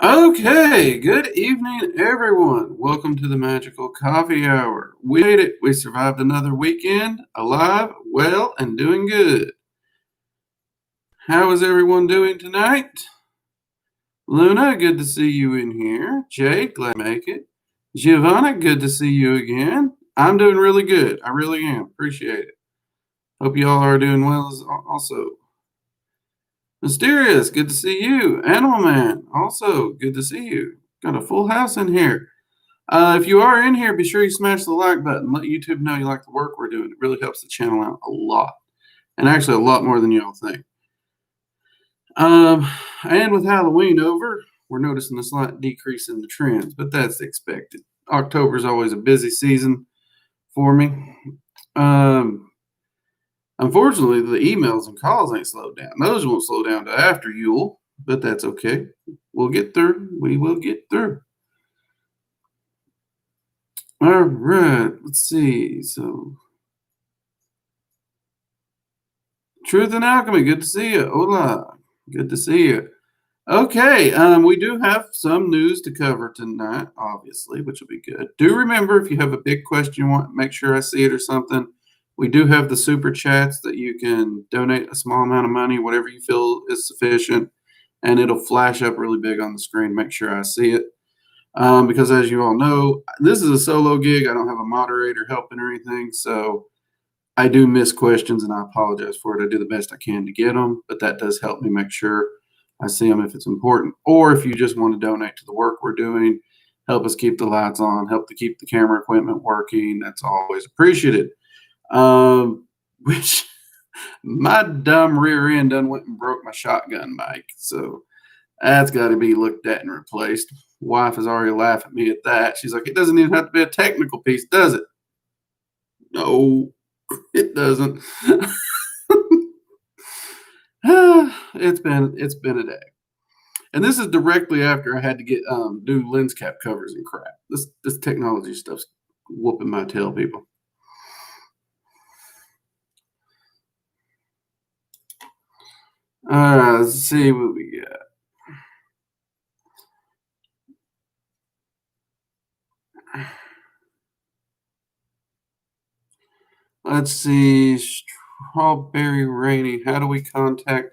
Okay, good evening, everyone. Welcome to the Magical Coffee Hour. We made it. We survived another weekend, alive, well, and doing good. How is everyone doing tonight? Luna, good to see you in here. Jade, glad to make it. Giovanna, good to see you again. I'm doing really good. I really am. Appreciate it. Hope you all are doing well also. Mysterious, good to see you. Animal Man, also good to see you. Got a full house in here. If you are in here, be sure you smash the like button. Let YouTube know you like the work we're doing. It really helps the channel out a lot, and actually a lot more than y'all think. And with Halloween over, we're noticing a slight decrease in the trends, but that's expected. October is always a busy season for me. Unfortunately, the emails and calls ain't slowed down. Those won't slow down till after Yule, but that's okay. We'll get through. We will get through. All right, let's see. So, Truth and Alchemy, good to see you. Hola, good to see you. Okay, we do have some news to cover tonight, obviously, which will be good. Do remember, if you have a big question you want, make sure I see it or something. We do have the super chats that you can donate a small amount of money, whatever you feel is sufficient, and it'll flash up really big on the screen. Make sure I see it. Because as you all know, this is a solo gig. I don't have a moderator helping or anything, so I do miss questions, and I apologize for it. I do the best I can to get them, but that does help me make sure I see them if it's important. Or if you just want to donate to the work we're doing, help us keep the lights on, help to keep the camera equipment working, that's always appreciated. Which my dumb rear end done went and broke my shotgun mic, so that's got to be looked at and replaced. Wife is already laughing at me at that. She's like, it doesn't even have to be a technical piece, does it? No, it doesn't. It's been a day, and this is directly after I had to get new lens cap covers and crap. This technology stuff's whooping my tail, people. All right, let's see what we got. Let's see. Strawberry Rainy. How do we contact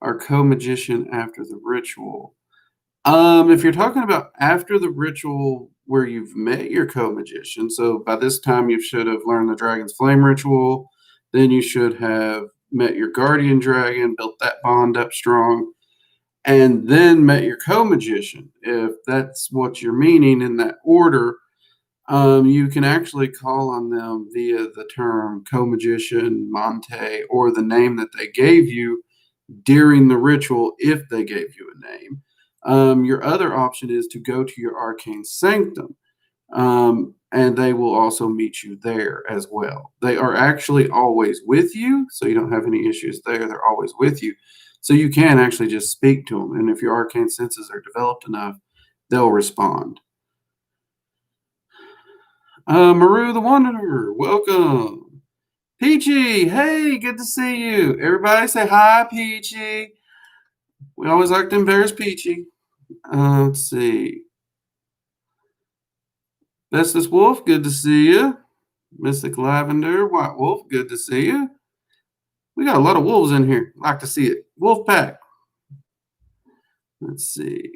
our co-magician after the ritual? If you're talking about after the ritual where you've met your co-magician, so by this time you should have learned the Dragon's Flame ritual, then you should have met your guardian dragon, built that bond up strong, and then met your co-magician. If that's what you're meaning in that order, you can actually call on them via the term co-magician, Monte, or the name that they gave you during the ritual if they gave you a name. Your other option is to go to your arcane sanctum, and they will also meet you there as well. They are actually always with you, so you don't have any issues there. They're always with you. So you can actually just speak to them, and if your arcane senses are developed enough, they'll respond. Maru the Wanderer, welcome. Peachy, hey, good to see you. Everybody say hi, Peachy. We always like to embarrass Peachy. Let's see. Bestest Wolf, good to see you. Mystic Lavender, White Wolf, good to see you. We got a lot of wolves in here. Like to see it. Wolf Pack. Let's see.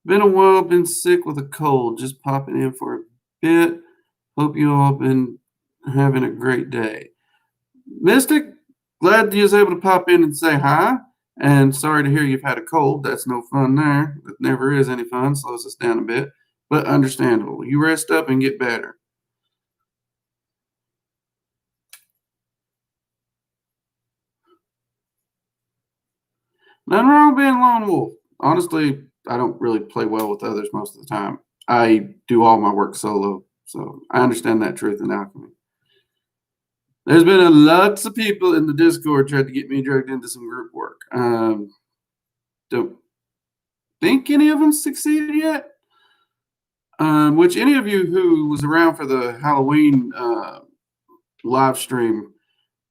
Been a while, been sick with a cold. Just popping in for a bit. Hope you all been having a great day. Mystic, glad you was able to pop in and say hi. And sorry to hear you've had a cold. That's no fun there. It never is any fun. Slows us down a bit. But understandable. You rest up and get better. Nothing wrong with being a lone wolf. Honestly, I don't really play well with others most of the time. I do all my work solo, so I understand that truth in alchemy. There's been lots of people in the Discord tried to get me dragged into some group work. Don't think any of them succeeded yet. Which any of you who was around for the Halloween live stream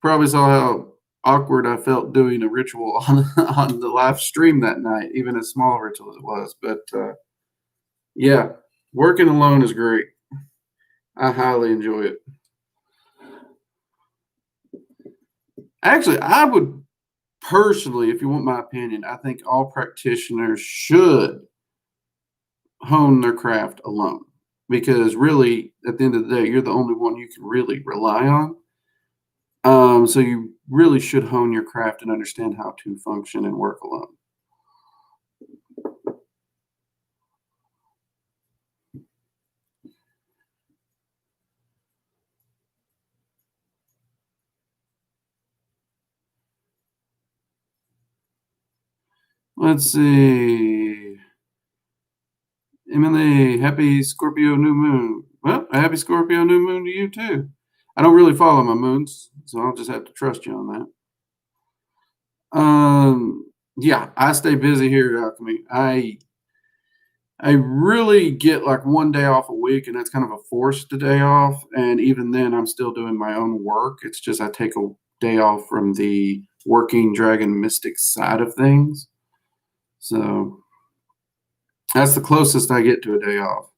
probably saw how awkward I felt doing a ritual on the live stream that night, even a small ritual as it was. But yeah, working alone is great. I highly enjoy it. Actually, I would personally, if you want my opinion, I think all practitioners should hone their craft alone because really, at the end of the day, you're the only one you can really rely on. So you really should hone your craft and understand how to function and work alone. Let's see. Emily, happy Scorpio new moon. Well, a happy Scorpio new moon to you too. I don't really follow my moons, so I'll just have to trust you on that. Yeah, I stay busy here at Alchemy. I really get like one day off a week, and that's kind of a forced day off. And even then, I'm still doing my own work. It's just I take a day off from the working dragon mystic side of things. So that's the closest I get to a day off.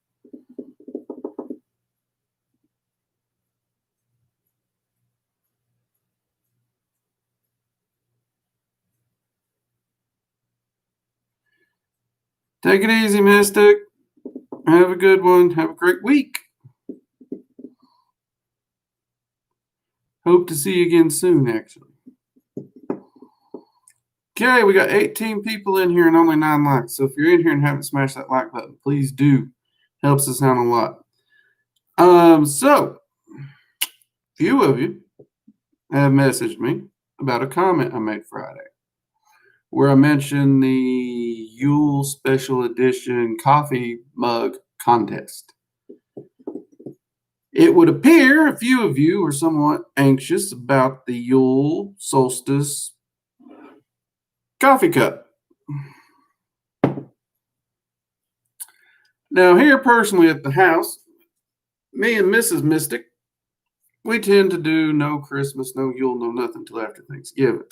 Take it easy, Mystic. Have a good one. Have a great week. Hope to see you again soon, actually. Okay, we got 18 people in here and only 9 likes. So if you're in here and haven't smashed that like button, please do. Helps us out a lot. So few of you have messaged me about a comment I made Friday where I mentioned the Yule Special Edition coffee mug contest. It would appear a few of you are somewhat anxious about the Yule Solstice coffee cup. Now, here personally at the house, me and Mrs. Mystic, we tend to do no Christmas, no Yule, no nothing till after Thanksgiving.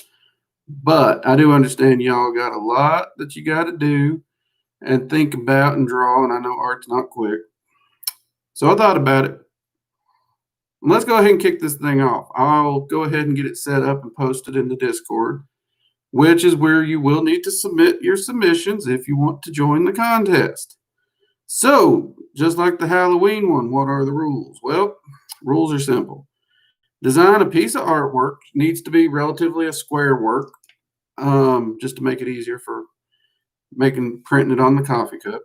But I do understand y'all got a lot that you got to do and think about and draw, and I know art's not quick. So I thought about it. Let's go ahead and kick this thing off. I'll go ahead and get it set up and posted in the Discord, which is where you will need to submit your submissions if you want to join the contest. So, just like the Halloween one, what are the rules? Well, rules are simple. Design a piece of artwork, needs to be relatively a square work, just to make it easier for printing it on the coffee cup.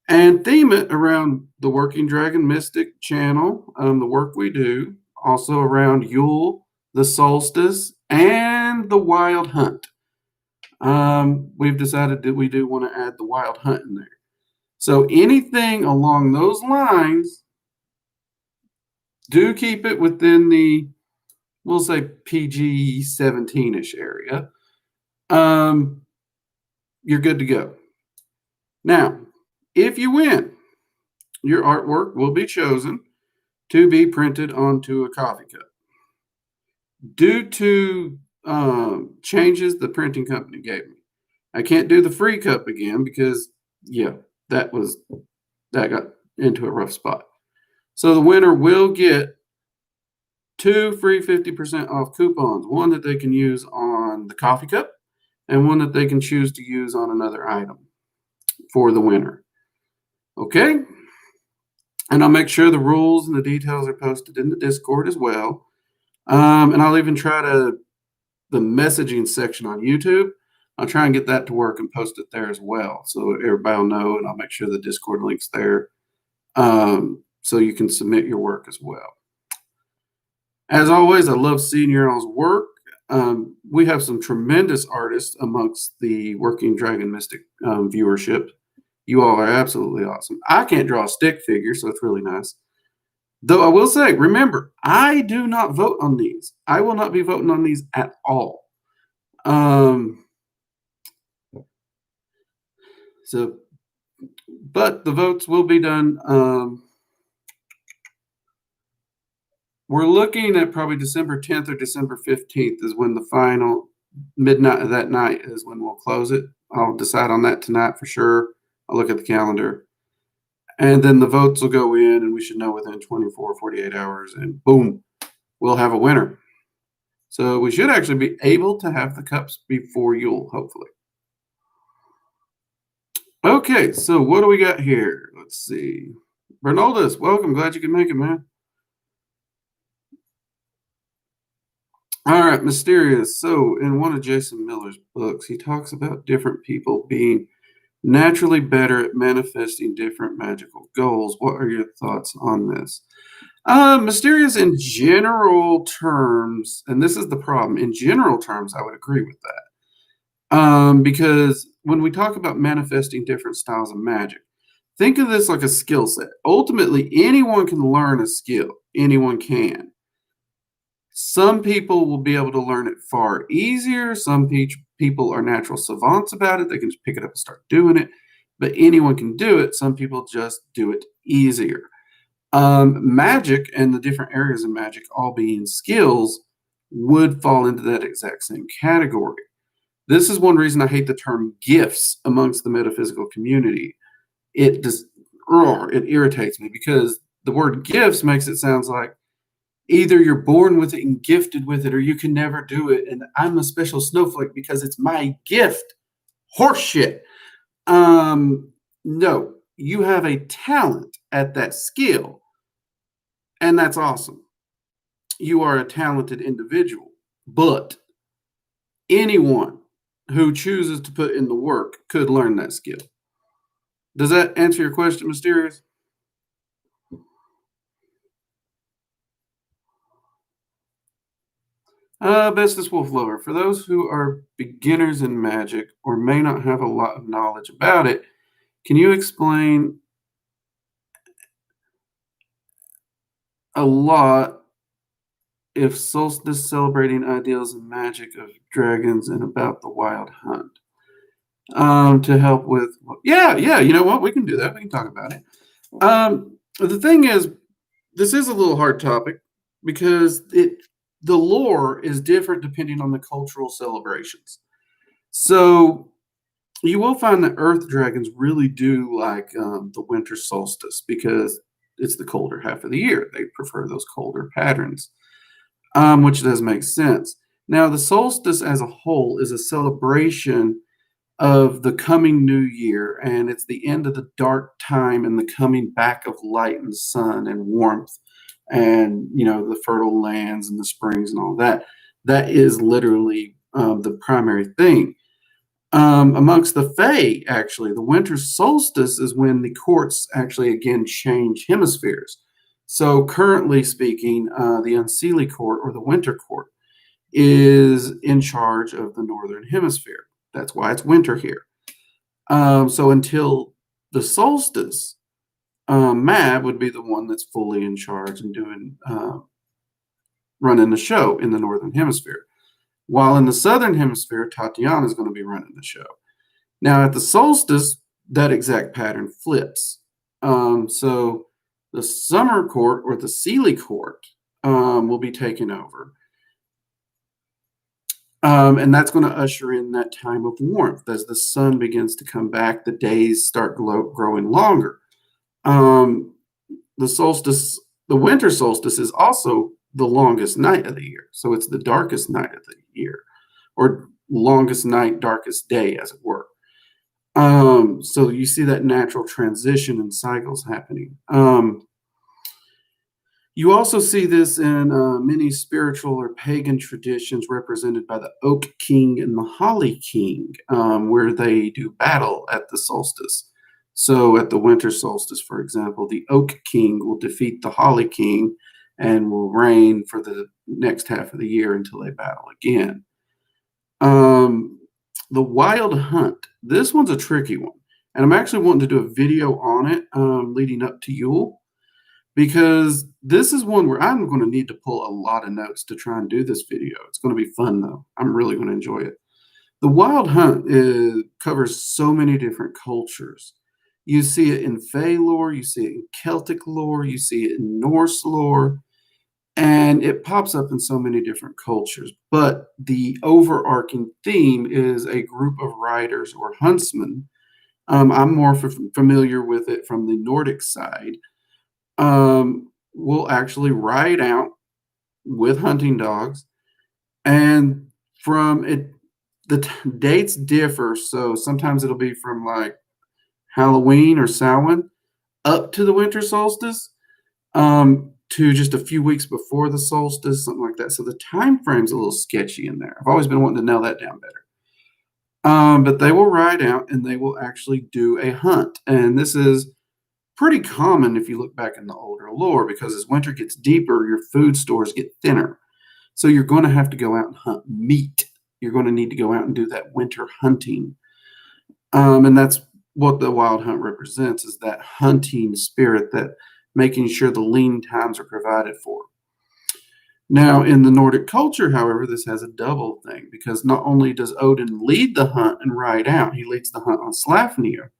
And theme it around the Working Dragon Mystic channel, the work we do, also around Yule, the Solstice, and the Wild Hunt. We've decided that we do want to add the Wild Hunt in there. So anything along those lines, do keep it within the, we'll say PG 17-ish area. You're good to go. Now, if you win, your artwork will be chosen to be printed onto a coffee cup. Due to changes the printing company gave me, I can't do the free cup again because, yeah, that got into a rough spot. So the winner will get 2 free 50% off coupons, one that they can use on the coffee cup and one that they can choose to use on another item for the winner. Okay? And I'll make sure the rules and the details are posted in the Discord as well. And I'll even try the messaging section on YouTube. I'll try and get that to work and post it there as well. So everybody will know, and I'll make sure the Discord link's there. So you can submit your work as well. As always, I love seeing your all's work. We have some tremendous artists amongst the Working Dragon Mystic viewership. You all are absolutely awesome. I can't draw a stick figure, so it's really nice. Though I will say, remember, I do not vote on these. I will not be voting on these at all. But the votes will be done We're looking at probably December 10th or December 15th is when the final midnight of that night is when we'll close it. I'll decide on that tonight for sure. I'll look at the calendar. And then the votes will go in, and we should know within 24, 48 hours, and boom, we'll have a winner. So we should actually be able to have the cups before Yule, hopefully. Okay, so what do we got here? Let's see. Bernaldus, welcome. Glad you can make it, man. All right, mysterious. So in one of Jason Miller's books, he talks about different people being naturally better at manifesting different magical goals. What are your thoughts on this? Mysterious in general terms, and this is the problem. In general terms, I would agree with that. Because when we talk about manifesting different styles of magic, think of this like a skill set. Ultimately, anyone can learn a skill. Anyone can. Some people will be able to learn it far easier. Some people are natural savants about it. They can just pick it up and start doing it. But anyone can do it. Some people just do it easier. Magic and the different areas of magic, all being skills, would fall into that exact same category. This is one reason I hate the term gifts amongst the metaphysical community. It irritates me because the word gifts makes it sound like either you're born with it and gifted with it, or you can never do it. And I'm a special snowflake because it's my gift. Horseshit. No, you have a talent at that skill, and that's awesome. You are a talented individual, but anyone who chooses to put in the work could learn that skill. Does that answer your question, Mysterious? Bestest Wolf Lover. For those who are beginners in magic or may not have a lot of knowledge about it, can you explain a lot if Solstice celebrating ideals and magic of dragons and about the wild hunt? To help with, yeah, you know what? We can do that. We can talk about it. The thing is, this is a little hard topic because the lore is different depending on the cultural celebrations. So you will find that earth dragons really do like the winter solstice because it's the colder half of the year. They prefer those colder patterns, which does make sense. Now, the solstice as a whole is a celebration of the coming new year, and it's the end of the dark time and the coming back of light and sun and warmth and the fertile lands and the springs and all that. That is literally the primary thing. Amongst the Fae, actually, the winter solstice is when the courts actually again change hemispheres. So currently speaking, the Unseelie court or the winter court is in charge of the northern hemisphere. That's why it's winter here. So until the solstice, Mab would be the one that's fully in charge and doing running the show in the northern hemisphere. While in the southern hemisphere, Tatiana is going to be running the show. Now at the solstice, that exact pattern flips. So the summer court or the Seelie court will be taken over. And that's going to usher in that time of warmth. As the sun begins to come back, the days start growing longer. The solstice, the winter solstice, is also the longest night of the year. So it's the darkest night of the year, or longest night, darkest day, as it were. So you see that natural transition and cycles happening. You also see this in many spiritual or pagan traditions represented by the Oak King and the Holly King, where they do battle at the solstice. So at the winter solstice, for example, the Oak King will defeat the Holly King and will reign for the next half of the year until they battle again. The Wild Hunt. This one's a tricky one. And I'm actually wanting to do a video on it leading up to Yule, because this is one where I'm going to need to pull a lot of notes to try and do this video. It's going to be fun, though. I'm really going to enjoy it. The Wild Hunt covers so many different cultures. You see it in Fae lore, you see it in Celtic lore, you see it in Norse lore. And it pops up in so many different cultures. But the overarching theme is a group of riders or huntsmen. I'm more familiar with it from the Nordic side. Will actually ride out with hunting dogs, and from it, the dates differ. So sometimes it'll be from like Halloween or Samhain up to the winter solstice, to just a few weeks before the solstice, something like that. So the time frame's a little sketchy in there. I've always been wanting to nail that down better. But they will ride out and they will actually do a hunt. And this is pretty common if you look back in the older lore, because as winter gets deeper, your food stores get thinner. So you're going to have to go out and hunt meat. You're going to need to go out and do that winter hunting. And that's what the wild hunt represents, is that hunting spirit, that making sure the lean times are provided for. Now, in the Nordic culture, however, this has a double thing, because not only does Odin lead the hunt and ride out, he leads the hunt on Slafnir,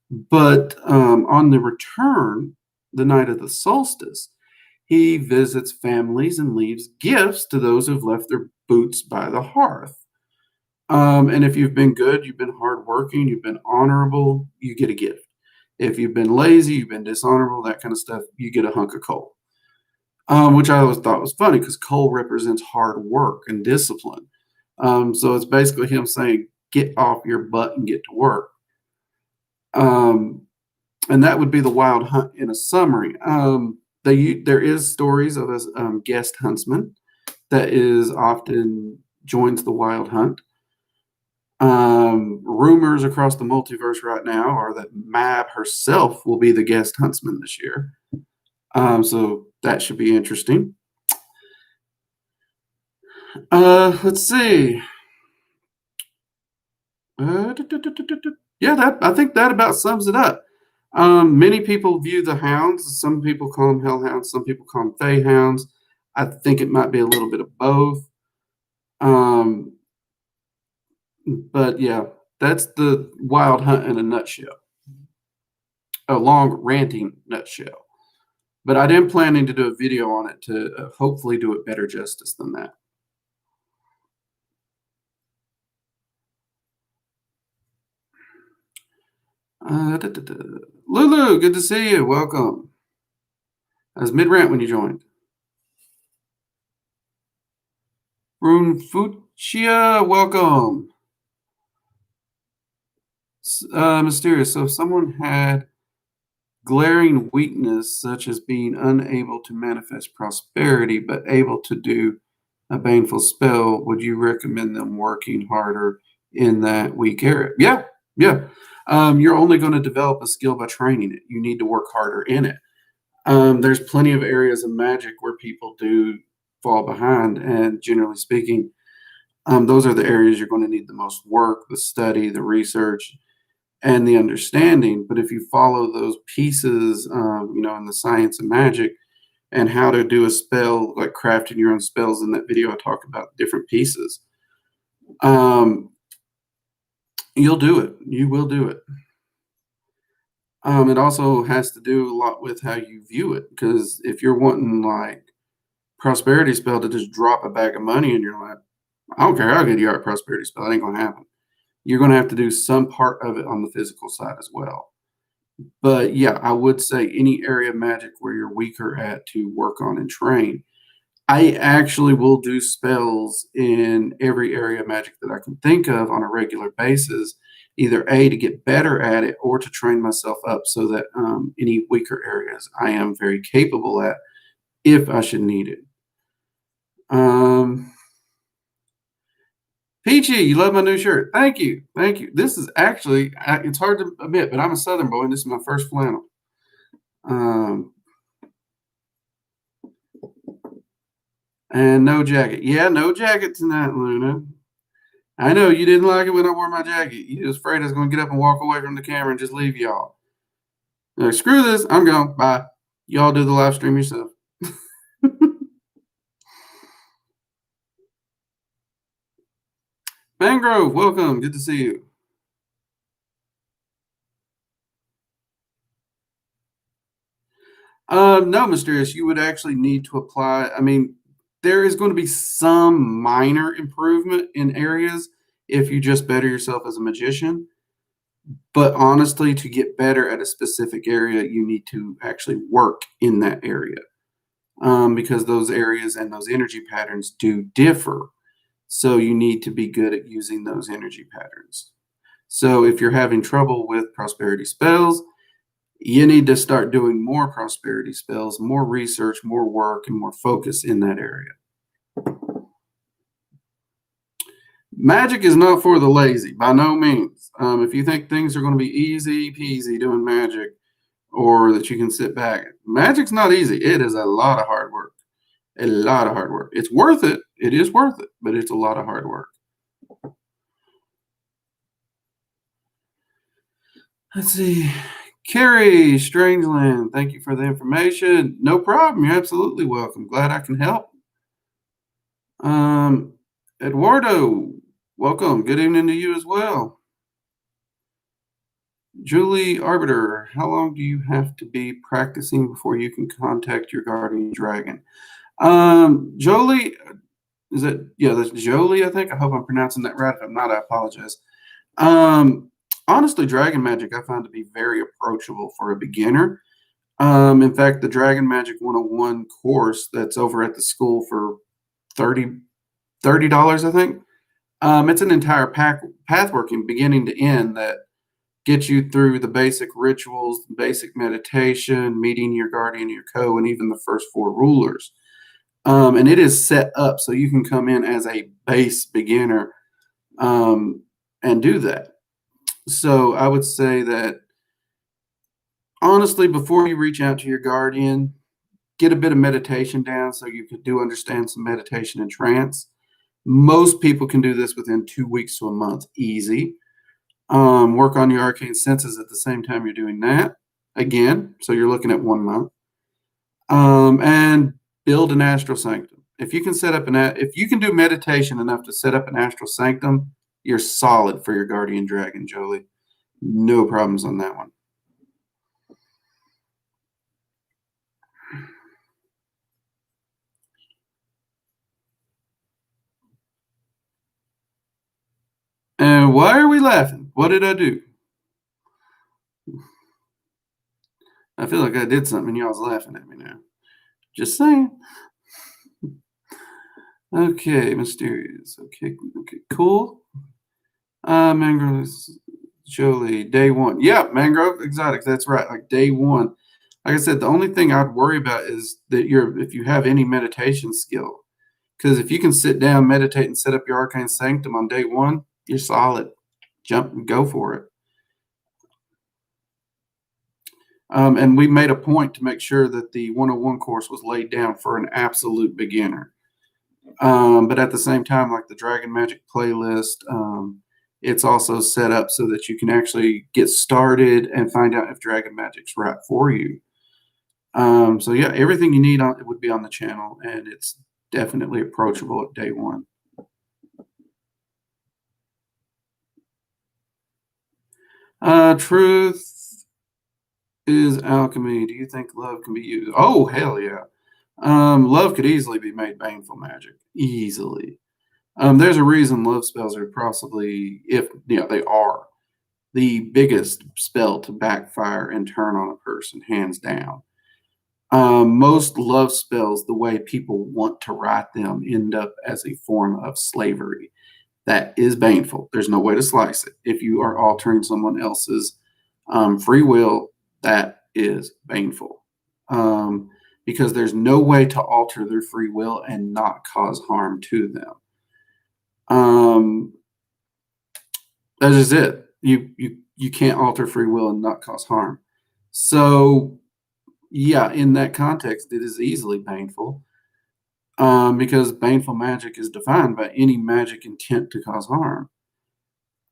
but on the return, the night of the solstice, he visits families and leaves gifts to those who've left their boots by the hearth. And if you've been good, you've been hardworking, you've been honorable, you get a gift. If you've been lazy, you've been dishonorable, that kind of stuff, you get a hunk of coal. Which I always thought was funny, because coal represents hard work and discipline. So it's basically him saying, get off your butt and get to work. And that would be the wild hunt in a summary. There is stories of a guest huntsman that is often joins the wild hunt. Rumors across the multiverse right now are that Mab herself will be the guest huntsman this year. So that should be interesting. Let's see. Yeah, I think that about sums it up. Many people view the hounds. Some people call them hellhounds. Some people call them feyhounds. I think it might be a little bit of both. But yeah, that's the wild hunt in a nutshell. A long ranting nutshell. But I am planning to do a video on it to hopefully do it better justice than that. Lulu, good to see you. Welcome. I was mid-rant when you joined. Rune Fuchsia, welcome. Mysterious. So if someone had glaring weakness, such as being unable to manifest prosperity, but able to do a baneful spell, would you recommend them working harder in that weak area? Yeah. You're only going to develop a skill by training it. You need to work harder in it. There's plenty of areas of magic where people do fall behind, and generally speaking, those are the areas you're going to need the most work, the study, the research, and the understanding. But if you follow those pieces, in the science of magic and how to do a spell, like crafting your own spells, in that video I talk about different pieces, you'll do it. You will do it. It also has to do a lot with how you view it, because if you're wanting like prosperity spell to just drop a bag of money in your lap, I don't care how good you are at prosperity spell, it ain't going to happen. You're going to have to do some part of it on the physical side as well. But yeah, I would say any area of magic where you're weaker at, to work on and train. I actually will do spells in every area of magic that I can think of on a regular basis, either A, to get better at it, or to train myself up so that any weaker areas I am very capable at if I should need it. Peachy, you love my new shirt. Thank you. This is actually, it's hard to admit, but I'm a Southern boy, and this is my first flannel. And no jacket. Yeah, no jacket tonight, Luna. I know you didn't like it when I wore my jacket. You was afraid I was going to get up and walk away from the camera and just leave y'all. Like, screw this. I'm gone. Bye. Y'all do the live stream yourself. Mangrove, welcome. Good to see you. No, Mysterious, you would actually need to apply. I mean, there is going to be some minor improvement in areas if you just better yourself as a magician. But honestly, to get better at a specific area, you need to actually work in that area, because those areas and those energy patterns do differ. So you need to be good at using those energy patterns. So if you're having trouble with prosperity spells, you need to start doing more prosperity spells, more research, more work, and more focus in that area. Magic is not for the lazy, by no means. If you think things are going to be easy peasy doing magic, or that you can sit back, magic's not easy. It is a lot of hard work. A lot of hard work. It's worth it. It is worth it, but it's a lot of hard work. Let's see. Carrie Strangeland, thank you for the information. No problem. You're absolutely welcome. Glad I can help. Eduardo, welcome. Good evening to you as well. Julie Arbiter, how long do you have to be practicing before you can contact your guardian dragon? Jolie, is it? Yeah, that's Jolie, I think. I hope I'm pronouncing that right. If I'm not, I apologize. Honestly, Dragon Magic I find to be very approachable for a beginner. In fact, the Dragon Magic 101 course that's over at the school for $30, I think. It's an entire path working beginning to end that gets you through the basic rituals, basic meditation, meeting your guardian, your co, and even the first 4 rulers. And it is set up so you can come in as a base beginner and do that. So I would say that honestly, before you reach out to your guardian, get a bit of meditation down so you do understand some meditation and trance. Most people can do this within 2 weeks to a month, easy. Work on your arcane senses at the same time you're doing that. Again, so you're looking at 1 month. And build an astral sanctum. If you can if you can do meditation enough to set up an astral sanctum, you're solid for your guardian dragon, Jolie. No problems on that one. And why are we laughing? What did I do? I feel like I did something and y'all's laughing at me now. Just saying. Okay, mysterious. Okay, cool. Mangrove Jolie, day 1. Yeah, Mangrove Exotics. That's right. Like day 1. Like I said, the only thing I'd worry about is that if you have any meditation skill. Because if you can sit down, meditate, and set up your arcane sanctum on day 1, you're solid. Jump and go for it. And we made a point to make sure that the 101 course was laid down for an absolute beginner. But at the same time, like the Dragon Magic playlist, it's also set up so that you can actually get started and find out if Dragon Magic's right for you. So yeah, everything you need it would be on the channel, and it's definitely approachable at day 1. Truth is alchemy. Do you think love can be used? Oh, hell yeah. Love could easily be made baneful magic. Easily. There's a reason love spells are possibly, if they are the biggest spell to backfire and turn on a person, hands down. Most love spells, the way people want to write them, end up as a form of slavery. That is baneful. There's no way to slice it. If you are altering someone else's free will, that is baneful. Because there's no way to alter their free will and not cause harm to them. That is it. You can't alter free will and not cause harm. So, yeah, in that context, it is easily baneful. Because baneful magic is defined by any magic intent to cause harm.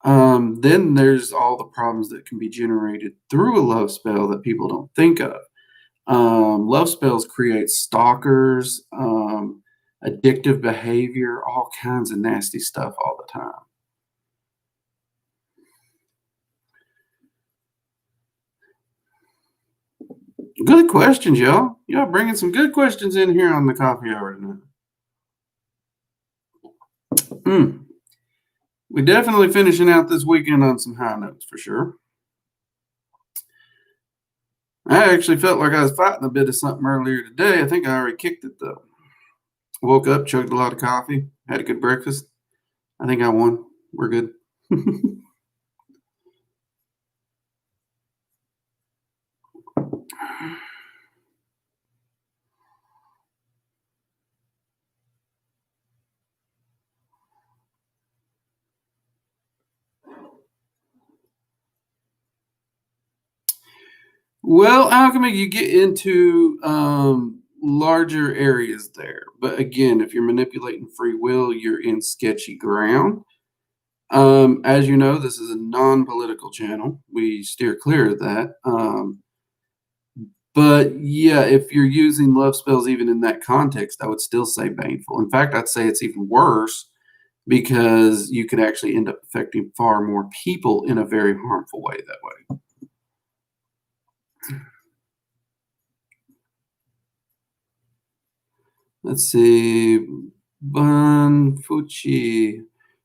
Then there's all the problems that can be generated through a love spell that people don't think of. Love spells create stalkers, addictive behavior, all kinds of nasty stuff all the time. Good questions, y'all. Y'all bringing some good questions in here on the coffee hour tonight. We're definitely finishing out this weekend on some high notes for sure. I actually felt like I was fighting a bit of something earlier today. I think I already kicked it though. Woke up, chugged a lot of coffee, had a good breakfast. I think I won. We're good. Well, alchemy, you get into larger areas there. But again, if you're manipulating free will, you're in sketchy ground. As you know, this is a non-political channel. We steer clear of that. But yeah, if you're using love spells even in that context, I would still say baneful. In fact, I'd say it's even worse because you could actually end up affecting far more people in a very harmful way that way. Let's see. Banfuchi.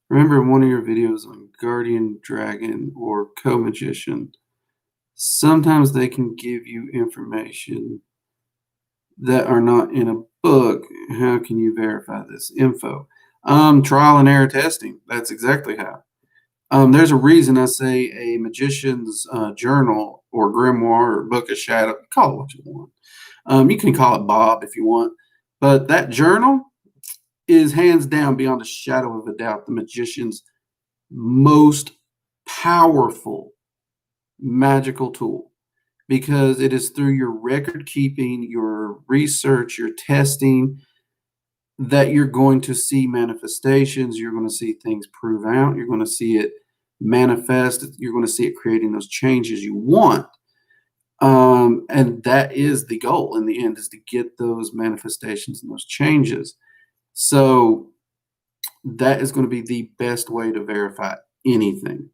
Remember in one of your videos on Guardian Dragon or Co-Magician, sometimes they can give you information that are not in a book. How can you verify this info? Trial and error testing. That's exactly how. There's a reason I say a magician's journal or grimoire or book of shadow. Call it what you want. You can call it Bob if you want, but that journal is hands down, beyond a shadow of a doubt, the magician's most powerful magical tool, because it is through your record keeping, your research, your testing, that you're going to see manifestations. You're going to see things prove out. You're going to see it manifest. You're going to see it creating those changes you want. And that is the goal in the end, is to get those manifestations and those changes. So that is going to be the best way to verify anything.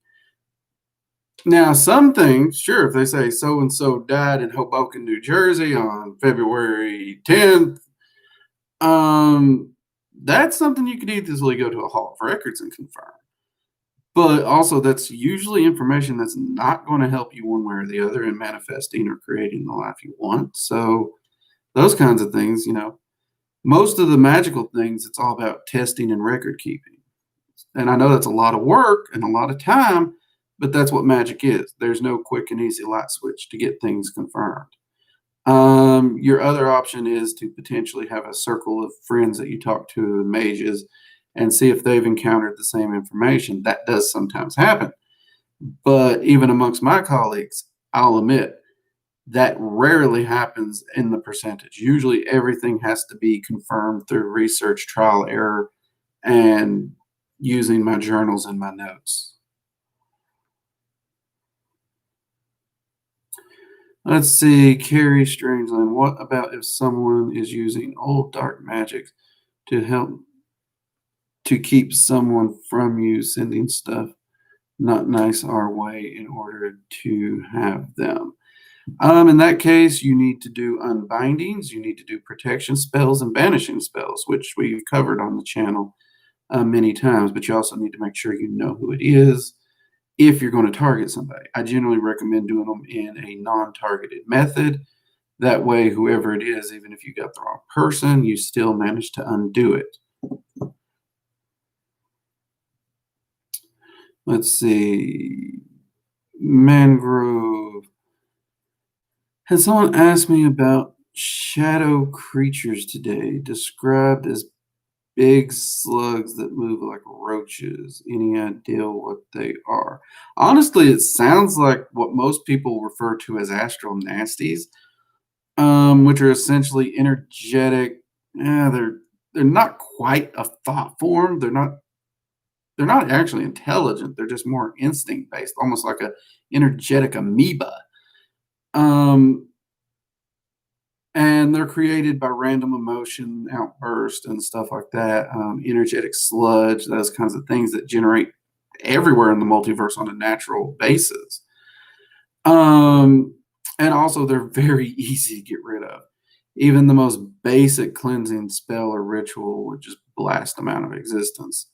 Now, some things, sure, if they say so and so died in Hoboken, New Jersey on February 10th, that's something you could easily go to a Hall of Records and confirm. But also, that's usually information that's not going to help you one way or the other in manifesting or creating the life you want. So, those kinds of things, most of the magical things, it's all about testing and record keeping. And I know that's a lot of work and a lot of time, but that's what magic is. There's no quick and easy light switch to get things confirmed. Your other option is to potentially have a circle of friends that you talk to, mages, and see if they've encountered the same information. That does sometimes happen. But even amongst my colleagues, I'll admit that rarely happens in the percentage. Usually everything has to be confirmed through research, trial, error, and using my journals and my notes. Let's see, Carrie Strangeland. What about if someone is using old dark magic to help to keep someone from you sending stuff not nice our way in order to have them? In that case, you need to do unbindings, you need to do protection spells and banishing spells, which we've covered on the channel many times, but you also need to make sure you know who it is if you're going to target somebody. I generally recommend doing them in a non-targeted method. That way, whoever it is, even if you got the wrong person, you still manage to undo it. Let's see. Mangrove. Has someone asked me about shadow creatures today, described as big slugs that move like roaches? Any idea what they are? Honestly, it sounds like what most people refer to as astral nasties, which are essentially energetic. Yeah, they're not quite a thought form. They're not actually intelligent. They're just more instinct based, almost like a energetic amoeba. And they're created by random emotion outburst and stuff like that, energetic sludge, those kinds of things that generate everywhere in the multiverse on a natural basis. And also, they're very easy to get rid of. Even the most basic cleansing spell or ritual would just blast them out of existence.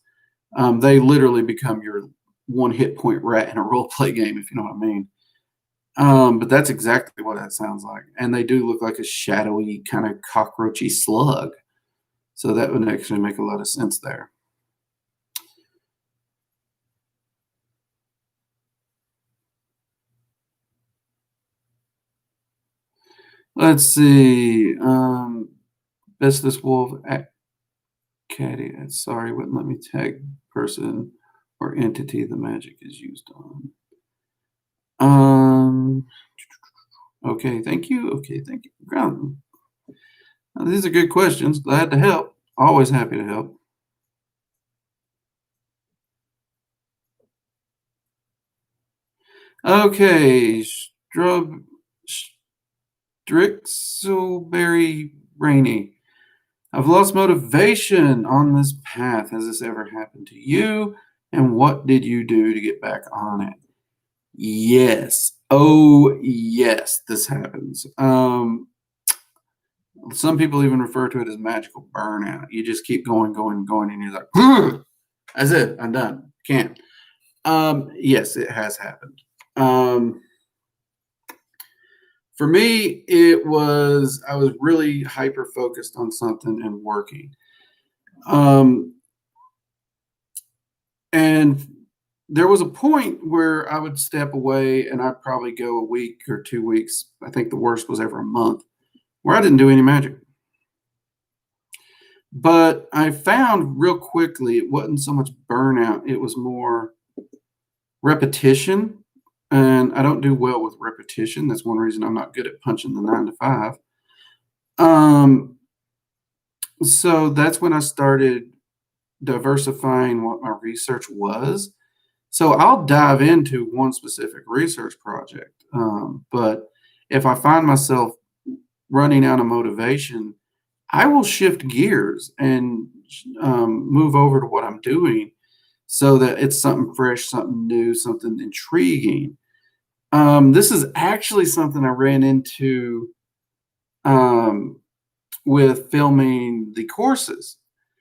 They literally become your one hit point rat in a role play game, if you know what I mean. But that's exactly what that sounds like. And they do look like a shadowy, kind of cockroachy slug. So that would actually make a lot of sense there. Let's see. Bestless Wolf Caddy. Sorry, wouldn't let me tag person or entity the magic is used on. Okay, thank you. Okay, thank you. Ground. These are good questions. Glad to help. Always happy to help. Okay, Strixelberry Rainy. I've lost motivation on this path. Has this ever happened to you? And what did you do to get back on it? Yes. Oh, yes, this happens. Some people even refer to it as magical burnout. You just keep going, going, going, and you're like, that's it. I'm done. Can't. Yes, it has happened. For me, I was really hyper focused on something and working. And there was a point where I would step away and I'd probably go a week or 2 weeks. I think the worst was ever a month where I didn't do any magic. But I found real quickly it wasn't so much burnout, it was more repetition. And I don't do well with repetition. That's one reason I'm not good at punching the 9 to 5. So that's when I started diversifying what my research was. So I'll dive into one specific research project. But if I find myself running out of motivation, I will shift gears and move over to what I'm doing so that it's something fresh, something new, something intriguing. This is actually something I ran into um, with filming the courses.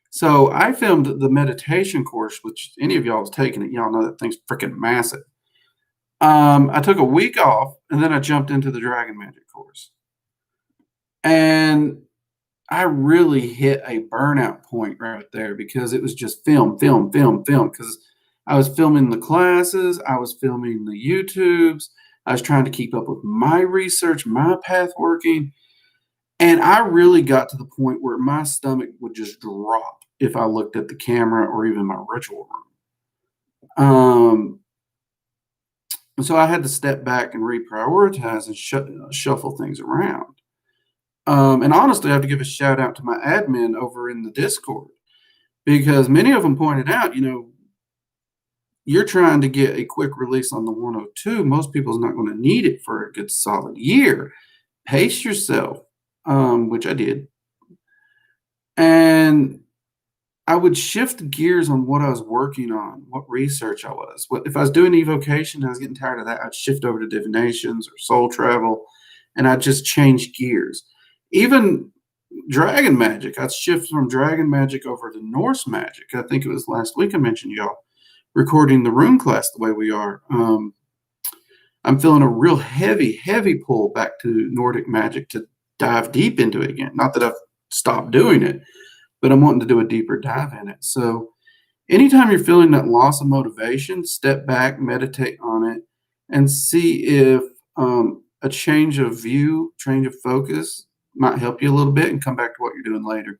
So I filmed the meditation course, which any of y'all has taken it, y'all know that thing's freaking massive. I took a week off and then I jumped into the Dragon Magic course. And I really hit a burnout point right there because it was just film, film, film, film. Because I was filming the classes, I was filming the YouTubes, I was trying to keep up with my research, my path working. And I really got to the point where my stomach would just drop if I looked at the camera or even my ritual room. So I had to step back and reprioritize and shuffle things around. And honestly, I have to give a shout out to my admin over in the Discord because many of them pointed out, you're trying to get a quick release on the 102. Most people's not going to need it for a good solid year. Pace yourself, which I did. And I would shift gears on what I was working on, what research I was. If I was doing evocation, I was getting tired of that, I'd shift over to divinations or soul travel, and I'd just change gears. Even dragon magic, I'd shift from dragon magic over to Norse magic. I think it was last week I mentioned y'all recording the rune class the way we are. I'm feeling a real heavy, heavy pull back to Nordic magic to dive deep into it again. Not that I've stopped doing it, but I'm wanting to do a deeper dive in it. So anytime you're feeling that loss of motivation, step back, meditate on it, and see if a change of view, change of focus might help you a little bit and come back to what you're doing later.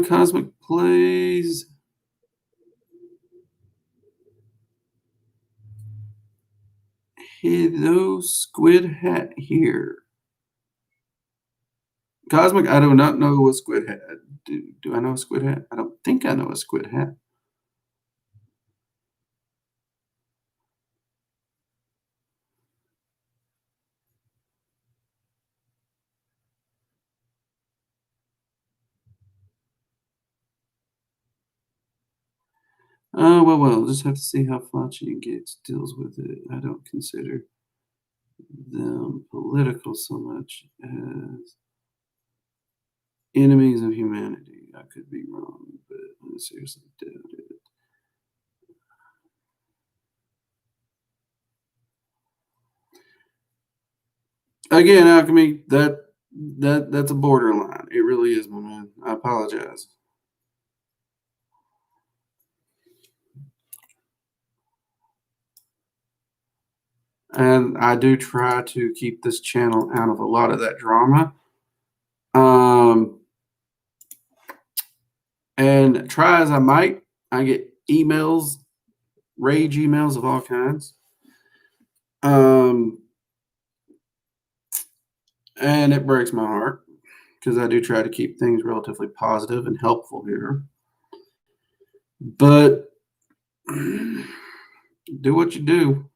Cosmic Plays. Hello, Squid Hat here. Cosmic, I do not know what Squid Hat. Do I know a Squid Hat? I don't think I know a Squid Hat. Well, just have to see how Fauci and Gates deals with it. I don't consider them political so much as enemies of humanity. I could be wrong, but I seriously doubt it. Again, Alchemy, that's a borderline. It really is, my man. I apologize. And I do try to keep this channel out of a lot of that drama. And try as I might, I get emails, rage emails of all kinds. And it breaks my heart because I do try to keep things relatively positive and helpful here. But do what you do.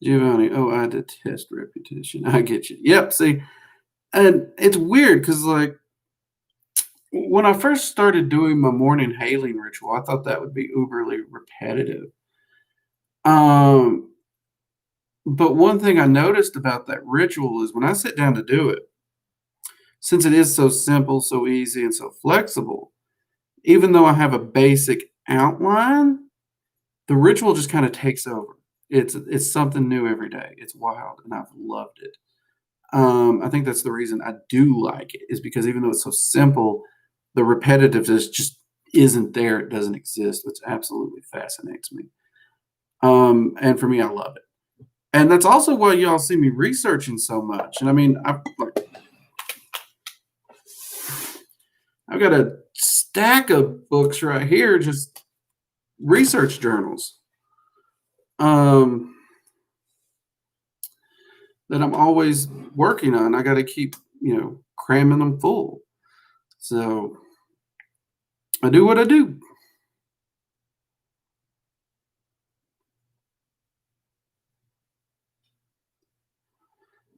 Giovanni, oh, I detest repetition. I get you. Yep, see, and it's weird because, like, when I first started doing my morning hailing ritual, I thought that would be uberly repetitive. Um, but one thing I noticed about that ritual is when I sit down to do it, since it is so simple, so easy, and so flexible, even though I have a basic outline, the ritual just kind of takes over. It's something new every day. It's wild, and I've loved it. I think that's the reason I do like it, is because even though it's so simple, the repetitiveness just isn't there. It doesn't exist, which absolutely fascinates me. And for me, I love it. And that's also why y'all see me researching so much. And I mean, I've got a stack of books right here, just research journals. That I'm always working on. I got to keep, cramming them full. So I do what I do.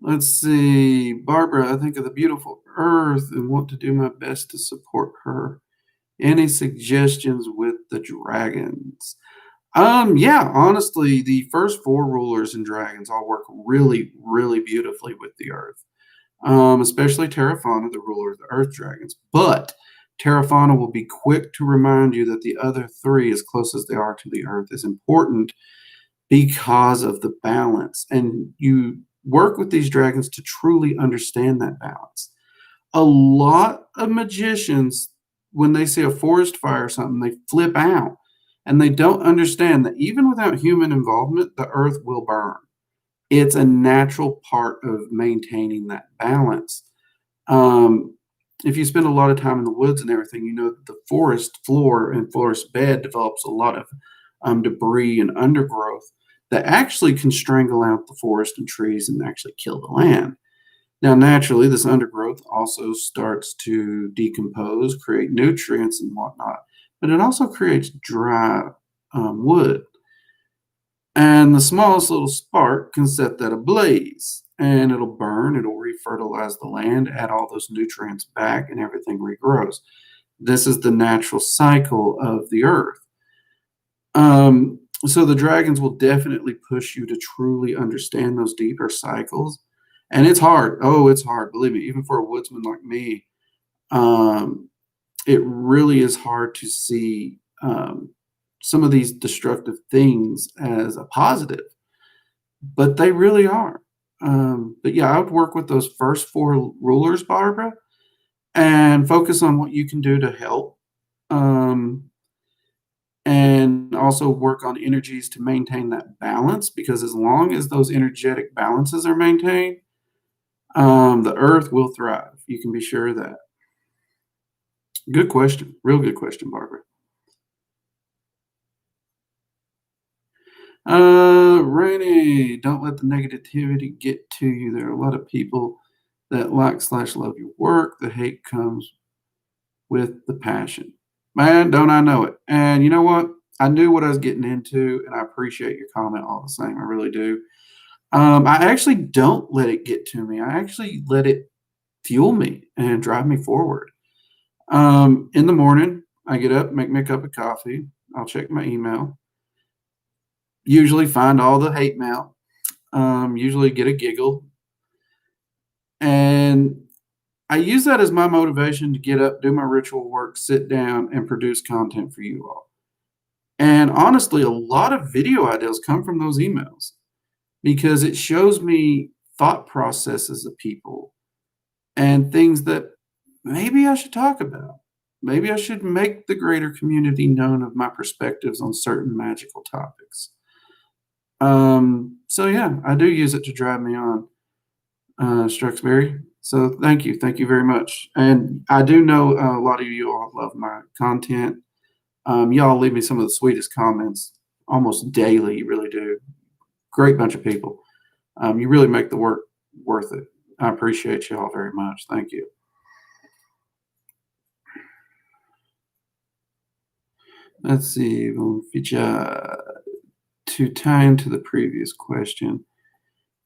Let's see. Barbara, I think of the beautiful earth and want to do my best to support her. Any suggestions with the dragons? Yeah, honestly, the first four rulers and dragons all work really, really beautifully with the earth. Especially Terrafauna, the ruler of the earth dragons. But Terrafauna will be quick to remind you that the other three, as close as they are to the earth, is important because of the balance. And you work with these dragons to truly understand that balance. A lot of magicians, when they see a forest fire or something, they flip out and they don't understand that even without human involvement, the earth will burn. It's a natural part of maintaining that balance. Um, if you spend a lot of time in the woods and everything, you know that the forest floor and forest bed develops a lot of debris and undergrowth that actually can strangle out the forest and trees and actually kill the land. Now, naturally, this undergrowth also starts to decompose, create nutrients and whatnot, but it also creates dry wood. And the smallest little spark can set that ablaze and it'll burn, it'll refertilize the land, add all those nutrients back, and everything regrows. This is the natural cycle of the earth. So the dragons will definitely push you to truly understand those deeper cycles. And it's hard. Oh, it's hard. Believe me, even for a woodsman like me, it really is hard to see some of these destructive things as a positive, but they really are. But yeah, I would work with those first four rulers, Barbara, and focus on what you can do to help. And also work on energies to maintain that balance, because as long as those energetic balances are maintained, the earth will thrive. You can be sure of that. Good question. Real good question, Barbara. Rainy, don't let the negativity get to you. There are a lot of people that like/love your work. The hate comes with the passion. Man, don't I know it? And you know what? I knew what I was getting into, and I appreciate your comment all the same. I really do. I actually don't let it get to me. I actually let it fuel me and drive me forward. In the morning, I get up, make me a cup of coffee. I'll check my email. Usually find all the hate mail. Usually get a giggle. And I use that as my motivation to get up, do my ritual work, sit down, and produce content for you all. And honestly, a lot of video ideas come from those emails because it shows me thought processes of people and things that maybe I should talk about. Maybe I should make the greater community known of my perspectives on certain magical topics. So yeah, I do use it to drive me on, Struxberry. So thank you very much. And I do know a lot of you all love my content. Y'all leave me some of the sweetest comments almost daily. You really do. Great bunch of people. You really make the work worth it. I appreciate you all very much. Thank you. Let's see. To tie into the previous question,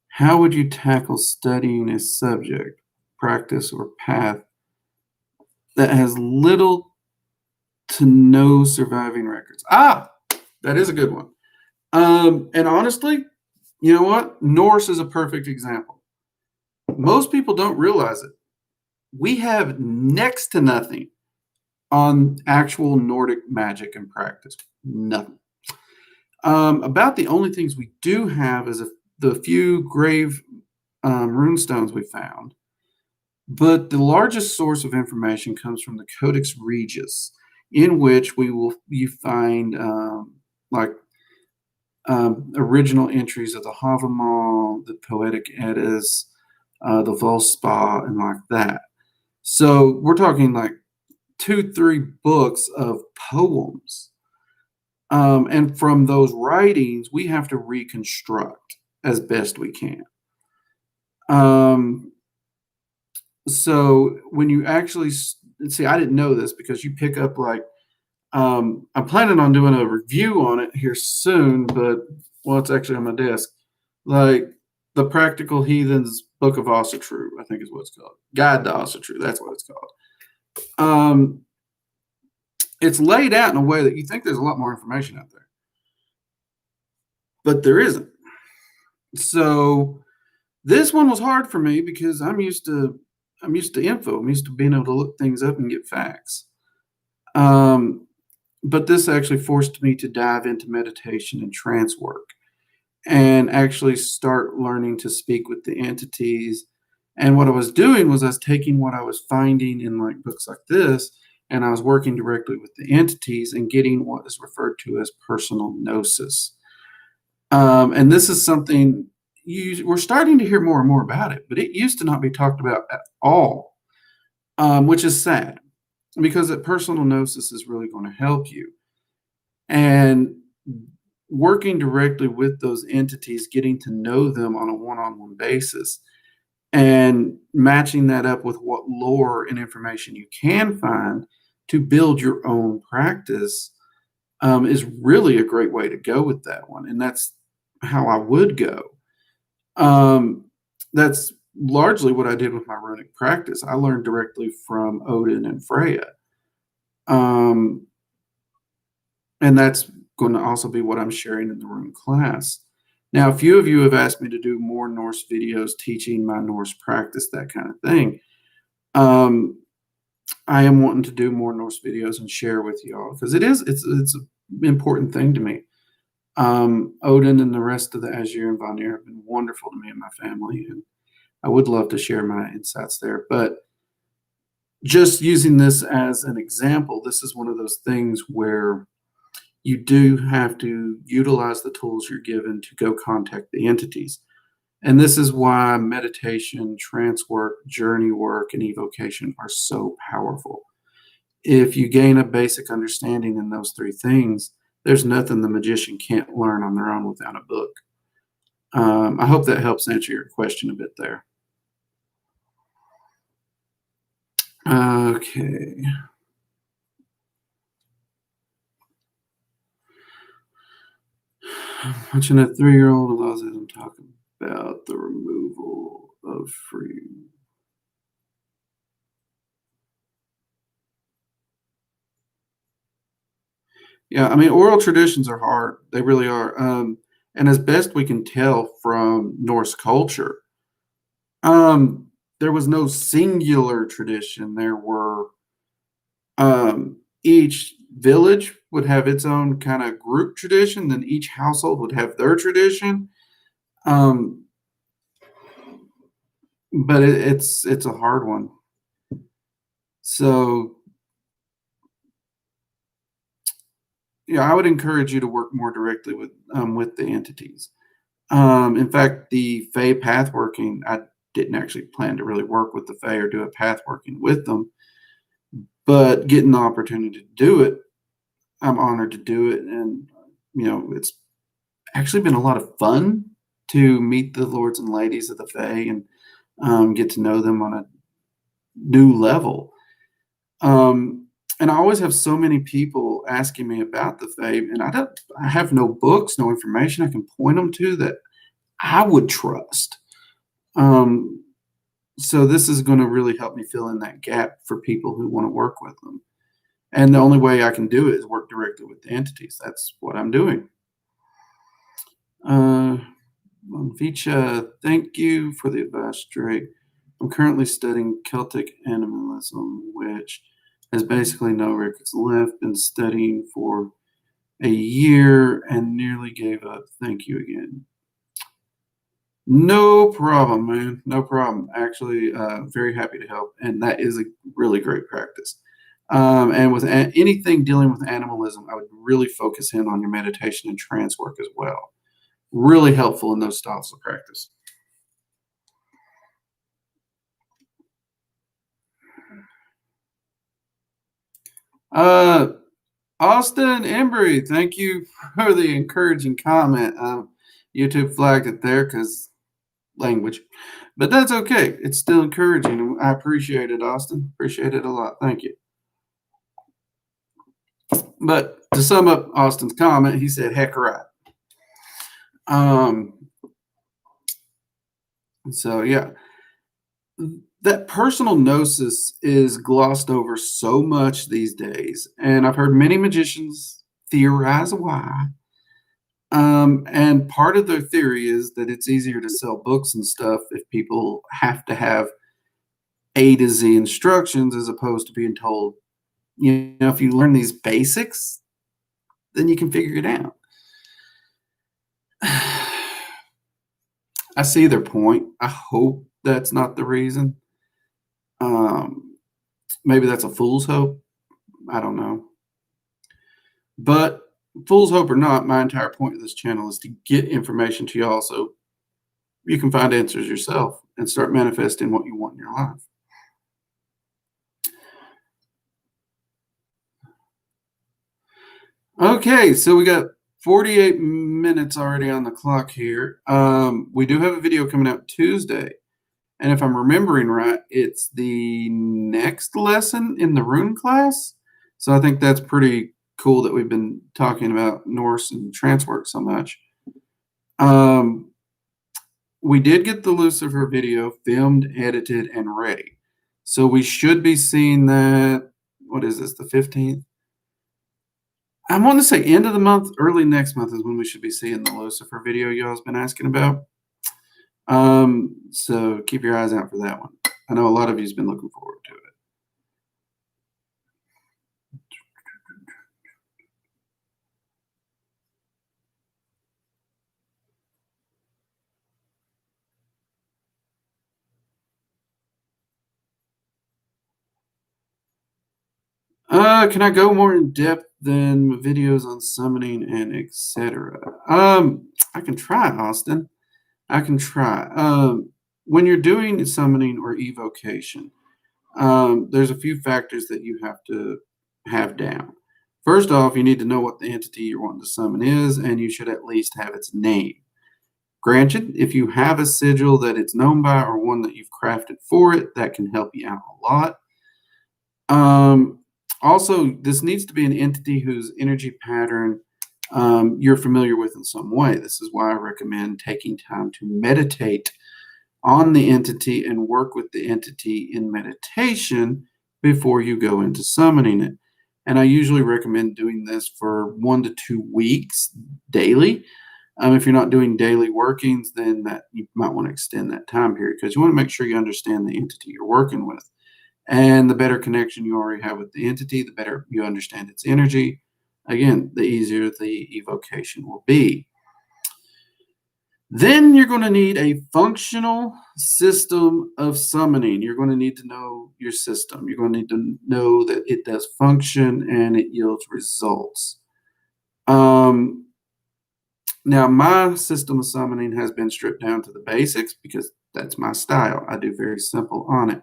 how would you tackle studying a subject, practice, or path that has little to no surviving records? That is a good one. And honestly, you know what? Norse is a perfect example. Most people don't realize it. We have next to nothing on actual Nordic magic and practice. Nothing. About the only things we do have is the few grave runestones we found. But the largest source of information comes from the Codex Regius, in which you find original entries of the Havamal, the Poetic Eddas, the Volspa, and like that. So we're talking like 2-3 books of poems. And from those writings, we have to reconstruct as best we can. So when you actually see, I didn't know this because you pick up like, I'm planning on doing a review on it here soon, but well, it's actually on my desk. Like the Practical Heathens Book of Asatru, I think is what it's called. Guide to Asatru, that's what it's called. It's laid out in a way that you think there's a lot more information out there, but there isn't. So this one was hard for me because I'm used to info. I'm used to being able to look things up and get facts. But this actually forced me to dive into meditation and trance work and actually start learning to speak with the entities. And what I was doing was I was taking what I was finding in like books like this, and I was working directly with the entities and getting what is referred to as personal gnosis. And this is something we're starting to hear more and more about it, but it used to not be talked about at all, which is sad because that personal gnosis is really going to help you. And working directly with those entities, getting to know them on a one-on-one basis, and matching that up with what lore and information you can find to build your own practice is really a great way to go with that one. And that's how I would go. That's largely what I did with my runic practice. I learned directly from Odin and Freya. And that's going to also be what I'm sharing in the rune class. Now, a few of you have asked me to do more Norse videos teaching my Norse practice, that kind of thing. I am wanting to do more Norse videos and share with y'all because it's an important thing to me. Odin and the rest of the Azure and Vanir have been wonderful to me and my family, and I would love to share my insights there. But just using this as an example, this is one of those things where you do have to utilize the tools you're given to go contact the entities. And this is why meditation, trance work, journey work, and evocation are so powerful. If you gain a basic understanding in those 3 things, there's nothing the magician can't learn on their own without a book. I hope that helps answer your question a bit there. Okay. Watching a 3-year-old allows us to talk about the removal of free. Yeah, I mean, oral traditions are hard. They really are. And as best we can tell from Norse culture, um, there was no singular tradition. There were each village would have its own kind of group tradition, then each household would have their tradition. Um, but it's a hard one. So yeah, I would encourage you to work more directly with the entities. In fact, the Fae path working, I didn't actually plan to really work with the Fae or do a path working with them, but getting the opportunity to do it, I'm honored to do it. And, it's actually been a lot of fun to meet the lords and ladies of the Fae and get to know them on a new level. And I always have so many people asking me about the Fae, and I have no books, no information I can point them to that I would trust. Um, so this is going to really help me fill in that gap for people who want to work with them. And the only way I can do it is work directly with the entities. That's what I'm doing. Uh, Vicha, thank you for the advice, Drake. I'm currently studying Celtic animalism, which has basically no records left. Been studying for a year and nearly gave up. Thank you again. No problem, man. No problem. Actually, very happy to help, and that is a really great practice. And with anything dealing with animalism, I would really focus in on your meditation and trance work as well. Really helpful in those styles of practice. Uh, Austin Embry, thank you for the encouraging comment. YouTube flagged it there because language, but that's okay. It's still encouraging. I appreciate it, Austin. Appreciate it a lot. Thank you. But to sum up Austin's comment, he said, "Heck right." Um, so yeah, that personal gnosis is glossed over so much these days, and I've heard many magicians theorize why. And part of their theory is that it's easier to sell books and stuff if people have to have A to Z instructions as opposed to being told, if you learn these basics, then you can figure it out. I see their point. I hope that's not the reason. Um, Maybe that's a fool's hope. I don't know. But fool's hope or not, my entire point of this channel is to get information to y'all so you can find answers yourself and start manifesting what you want in your life. Okay, so we got 48 minutes already on the clock here. We do have a video coming out Tuesday. And if I'm remembering right, it's the next lesson in the rune class. So I think that's pretty cool that we've been talking about Norse and trance work so much. We did get the Lucifer video filmed, edited, and ready. So we should be seeing that. What is this, the 15th? I want to say end of the month, early next month is when we should be seeing the Lucifer video y'all's been asking about. So keep your eyes out for that one. I know a lot of you's been looking forward to it. Can I go more in depth than videos on summoning and etc.? I can try, Austin. I can try. When you're doing summoning or evocation, there's a few factors that you have to have down. First off, you need to know what the entity you're wanting to summon is, and you should at least have its name. Granted, if you have a sigil that it's known by or one that you've crafted for it, that can help you out a lot. Also, this needs to be an entity whose energy pattern you're familiar with in some way. This is why I recommend taking time to meditate on the entity and work with the entity in meditation before you go into summoning it. And I usually recommend doing this for 1 to 2 weeks daily. If you're not doing daily workings, then that you might want to extend that time period because you want to make sure you understand the entity you're working with. And the better connection you already have with the entity, the better you understand its energy. Again, the easier the evocation will be. Then you're going to need a functional system of summoning. You're going to need to know your system. You're going to need to know that it does function and it yields results. Now, my system of summoning has been stripped down to the basics because that's my style. I do very simple on it.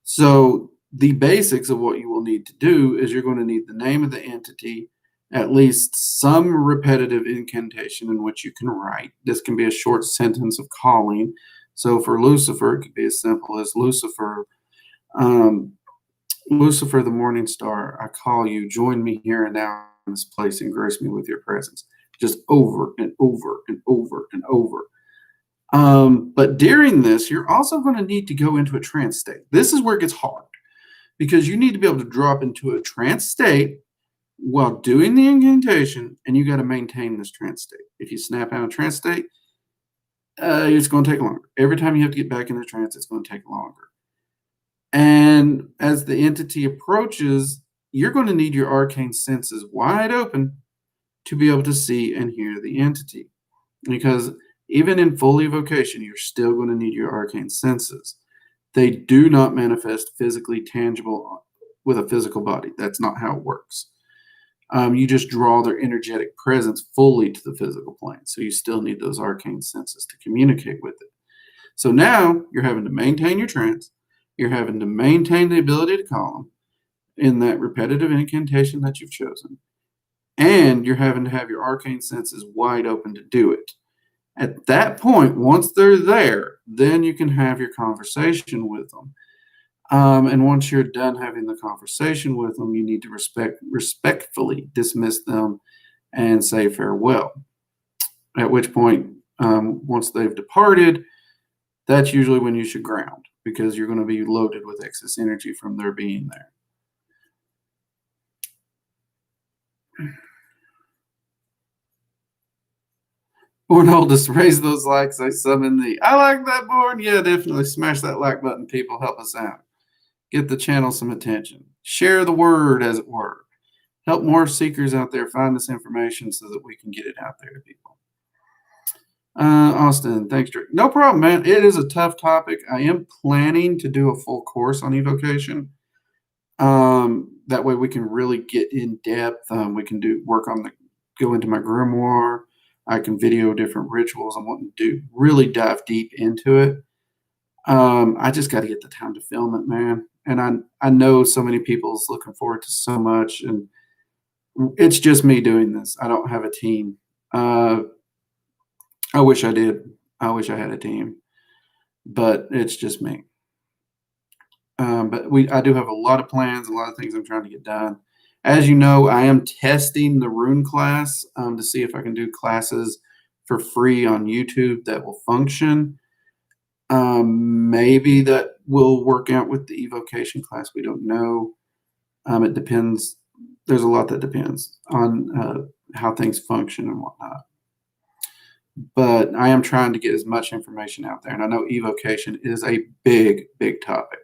So the basics of what you will need to do is you're going to need the name of the entity, at least some repetitive incantation in which you can write. This can be a short sentence of calling. So for Lucifer, it could be as simple as Lucifer, Lucifer, the morning star, I call you, join me here and now in this place and grace me with your presence. Just over and over and over and over. But during this, you're also going to need to go into a trance state. This is where it gets hard because you need to be able to drop into a trance state while doing the incantation, and you got to maintain this trance state. If you snap out of trance state, it's going to take longer. Every time you have to get back into trance, it's going to take longer. And as the entity approaches, you're going to need your arcane senses wide open to be able to see and hear the entity. Because even in full evocation, you're still going to need your arcane senses. They do not manifest physically tangible with a physical body. That's not how it works. You just draw their energetic presence fully to the physical plane. So you still need those arcane senses to communicate with it. So now you're having to maintain your trance. You're having to maintain the ability to call them in that repetitive incantation that you've chosen. And you're having to have your arcane senses wide open to do it. At that point, once they're there, then you can have your conversation with them. And once you're done having the conversation with them, you need to respectfully dismiss them and say farewell. At which point, once they've departed, that's usually when you should ground because you're going to be loaded with excess energy from their being there. Bornhold, just raise those likes. I summon thee. I like that, Born. Yeah, definitely smash that like button, people. Help us out. Get the channel some attention. Share the word, as it were. Help more seekers out there find this information so that we can get it out there to people. Austin, thanks, Drake. No problem, man. It is a tough topic. I am planning to do a full course on evocation. That way we can really get in depth. We can go into my grimoire. I can video different rituals. I'm wanting to really dive deep into it. I just got to get the time to film it, man. And I know so many people's looking forward to so much, and it's just me doing this. I don't have a team. I wish I did. I wish I had a team, but it's just me. But I do have a lot of plans, a lot of things I'm trying to get done. As you know, I am testing the rune class to see if I can do classes for free on YouTube that will function. Maybe that will work out with the evocation class. We don't know. It depends. There's a lot that depends on how things function and whatnot. But I am trying to get as much information out there. And I know evocation is a big, big topic.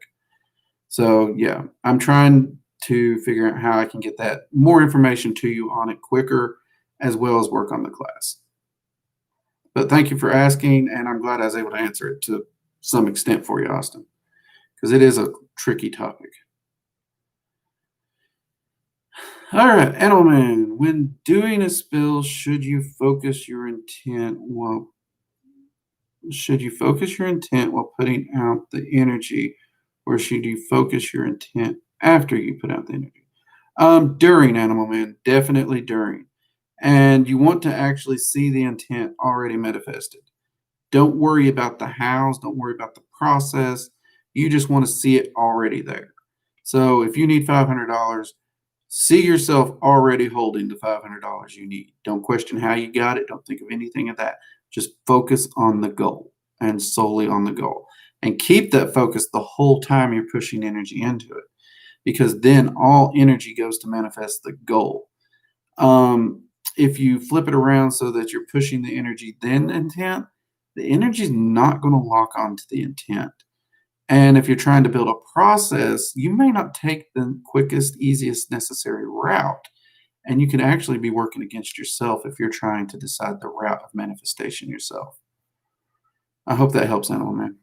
So, yeah, I'm trying to figure out how I can get that more information to you on it quicker, as well as work on the class. But thank you for asking, and I'm glad I was able to answer it to some extent for you, Austin, because it is a tricky topic. All right, Edelman, when doing a spell, should you focus your intent while putting out the energy, or should you focus your intent after you put out the energy? During, Animal Man, definitely during. And you want to actually see the intent already manifested. Don't worry about the hows. Don't worry about the process. You just want to see it already there. So if you need $500, see yourself already holding the $500 you need. Don't question how you got it. Don't think of anything of that. Just focus on the goal and solely on the goal. And keep that focus the whole time you're pushing energy into it. because then all energy goes to manifest the goal. If you flip it around so that you're pushing the energy, then intent, the energy is not going to lock onto the intent. And if you're trying to build a process, you may not take the quickest, easiest necessary route. And you can actually be working against yourself if you're trying to decide the route of manifestation yourself. I hope that helps, Animal Man.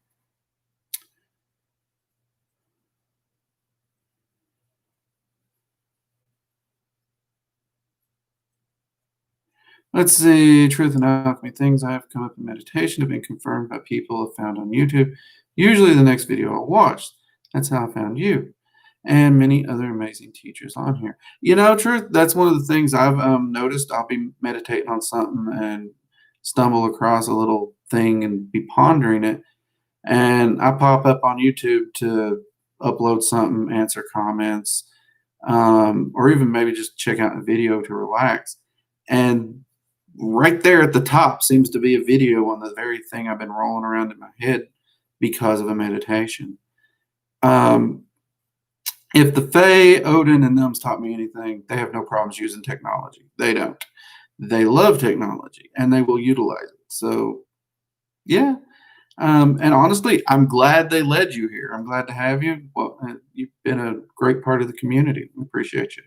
Let's see, truth and alchemy. Things I have come up in meditation have been confirmed by people I've found on YouTube. Usually the next video I'll watch. That's how I found you. And many other amazing teachers on here. You know, truth, that's one of the things I've noticed. I'll be meditating on something and stumble across a little thing and be pondering it. And I pop up on YouTube to upload something, answer comments, or even maybe just check out a video to relax. And right there at the top seems to be a video on the very thing I've been rolling around in my head because of a meditation. If the Fae, Odin, and them's taught me anything, they have no problems using technology. They don't. They love technology, and they will utilize it. So, yeah. And honestly, I'm glad they led you here. I'm glad to have you. Well, you've been a great part of the community. We appreciate you.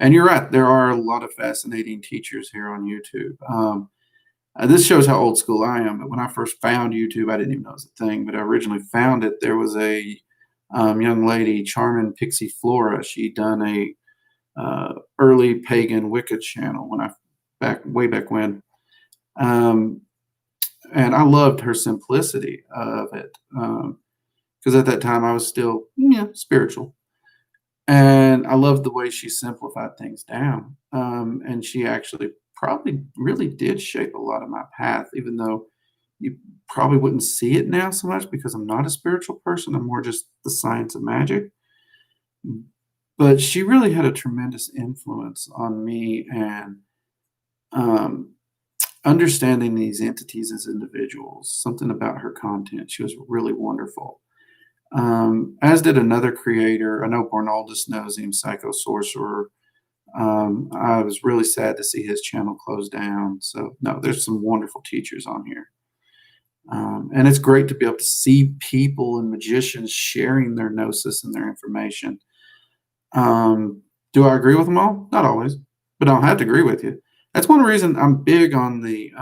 And you're right. There are a lot of fascinating teachers here on YouTube. This shows how old school I am. But when I first found YouTube, I didn't even know it was a thing. But I originally found it. There was a young lady, Charmin Pixie Flora. She'd done a early pagan Wicca channel way back when. And I loved her simplicity of it because at that time I was still spiritual. And I loved the way she simplified things down. And she actually probably really did shape a lot of my path, even though you probably wouldn't see it now so much because I'm not a spiritual person. I'm more just the science of magic. But she really had a tremendous influence on me and understanding these entities as individuals. Something about her content. She was really wonderful. As did another creator. I know Bornaldus knows him, Psycho Sorcerer. I was really sad to see his channel close down. So, no, there's some wonderful teachers on here. And it's great to be able to see people and magicians sharing their gnosis and their information. Do I agree with them all? Not always, but I don't have to agree with you. That's one reason I'm big on the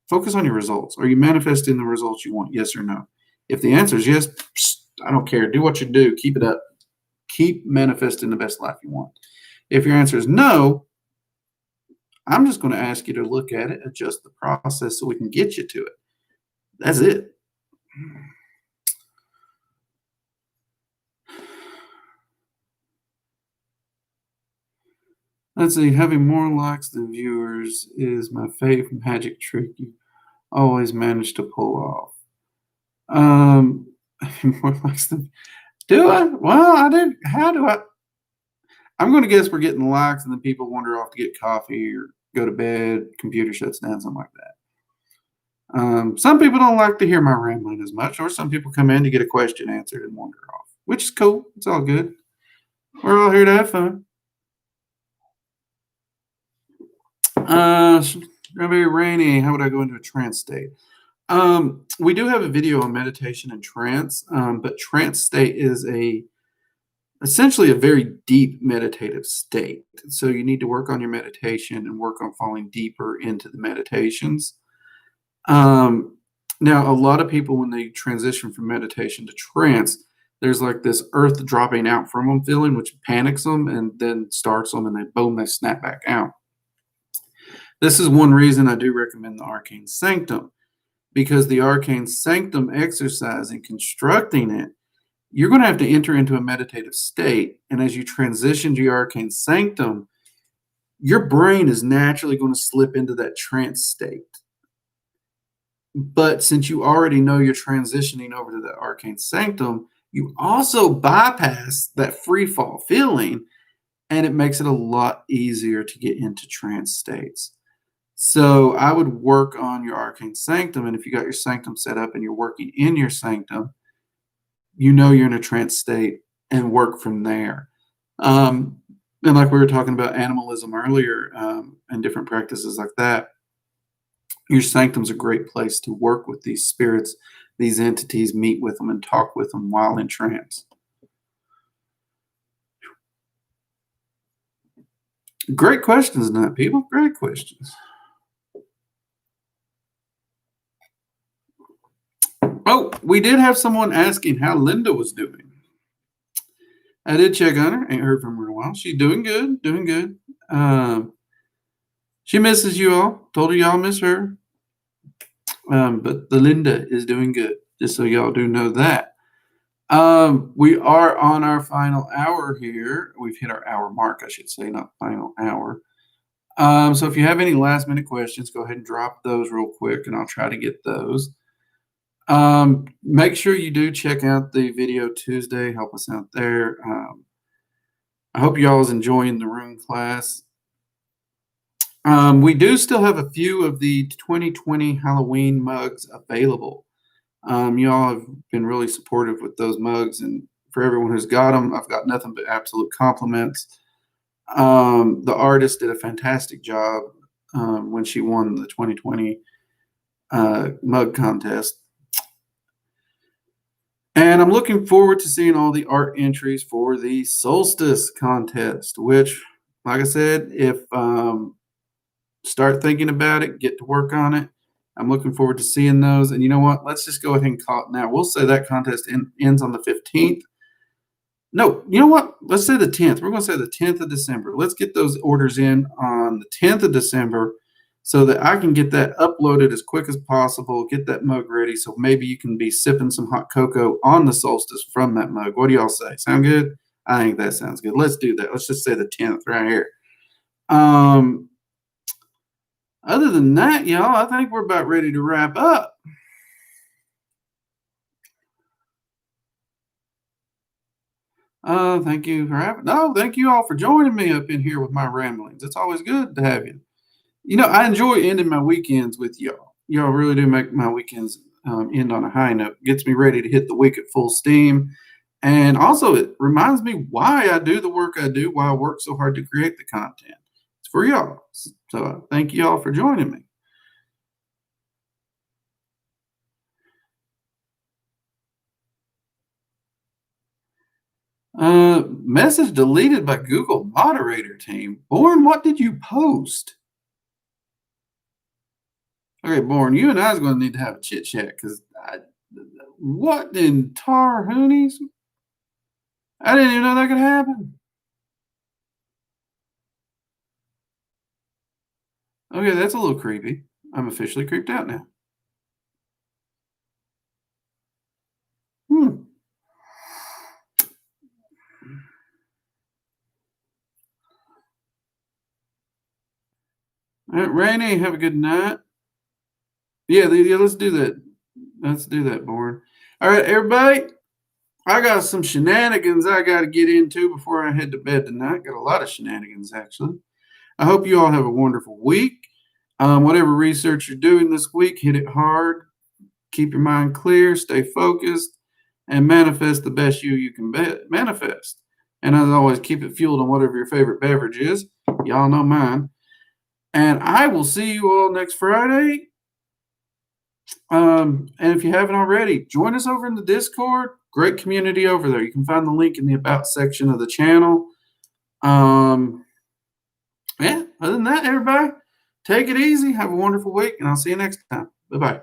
focus on your results. Are you manifesting the results you want? Yes or no? If the answer is yes, I don't care. Do what you do. Keep it up. Keep manifesting the best life you want. If your answer is no, I'm just going to ask you to look at it, adjust the process so we can get you to it. That's it. Let's see. Having more likes than viewers is my favorite magic trick you always manage to pull off. Having more likes than... Do I? Well, I did. How do I? I'm going to guess we're getting likes and then people wander off to get coffee or go to bed, computer shuts down, something like that. Some people don't like to hear my rambling as much, or some people come in to get a question answered and wander off, which is cool. It's all good. We're all here to have fun. It's gonna be rainy. How would I go into a trance state? We do have a video on meditation and trance, but trance state is essentially a very deep meditative state. So you need to work on your meditation and work on falling deeper into the meditations. Now, a lot of people, when they transition from meditation to trance, there's like this earth dropping out from them feeling, which panics them and then starts them, and then boom, they snap back out. This is one reason I do recommend the Arcane Sanctum, because the Arcane Sanctum exercise and constructing it, you're going to have to enter into a meditative state. And as you transition to your Arcane Sanctum, your brain is naturally going to slip into that trance state. But since you already know you're transitioning over to the Arcane Sanctum, you also bypass that free fall feeling, and it makes it a lot easier to get into trance states. So I would work on your Arcane Sanctum, and if you got your Sanctum set up and you're working in your Sanctum, you know you're in a trance state, and work from there. And like we were talking about animalism earlier, and different practices like that, your sanctum's a great place to work with these spirits, these entities, meet with them, and talk with them while in trance. Great questions tonight, people. Great questions. Oh, we did have someone asking how Linda was doing. I did check on her. Ain't heard from her in a while. She's doing good, doing good. She misses you all. Told her y'all miss her. But the Linda is doing good, just so y'all do know that. We are on our final hour here. We've hit our hour mark, I should say, not final hour. So if you have any last minute questions, go ahead and drop those real quick, and I'll try to get those. Make sure you do check out the video Tuesday. Help us out there. I hope y'all is enjoying the room class. We do still have a few of the 2020 Halloween mugs available. Y'all have been really supportive with those mugs, and for everyone who's got them, I've got nothing but absolute compliments. The artist did a fantastic job when she won the 2020 mug contest. And I'm looking forward to seeing all the art entries for the Solstice contest, which, like I said, if start thinking about it, get to work on it. I'm looking forward to seeing those. And you know what? Let's just go ahead and call it now. We'll say that contest ends on the 15th. No, you know what? Let's say the 10th. We're going to say the 10th of December. Let's get those orders in on the 10th of December so that I can get that uploaded as quick as possible, get that mug ready, so maybe you can be sipping some hot cocoa on the solstice from that mug. What do y'all say? Sound good? I think that sounds good. Let's do that. Let's just say the 10th right here. Other than that, y'all, I think we're about ready to wrap up. Thank you for having. No, thank you all for joining me up in here with my ramblings. It's always good to have you. You know, I enjoy ending my weekends with y'all. Y'all really do make my weekends end on a high note. Gets me ready to hit the week at full steam. And also, it reminds me why I do the work I do, why I work so hard to create the content. It's for y'all. So thank you all for joining me. Message deleted by Google moderator team. Born, what did you post? Okay, Born, you and I is going to need to have a chit chat because what in tar hoonies? I didn't even know that could happen. Okay, that's a little creepy. I'm officially creeped out now. Hmm. All right, Rainy, have a good night. Yeah, let's do that. Let's do that, Born. All right, everybody. I got some shenanigans I got to get into before I head to bed tonight. Got a lot of shenanigans, actually. I hope you all have a wonderful week. Whatever research you're doing this week, hit it hard. Keep your mind clear, stay focused, and manifest the best you can manifest. And as always, keep it fueled on whatever your favorite beverage is. Y'all know mine. And I will see you all next Friday. And if you haven't already, join us over in the Discord. Great community over there. You can find the link in the About section of the channel. Yeah, other than that, everybody, take it easy. Have a wonderful week, and I'll see you next time. Bye-bye.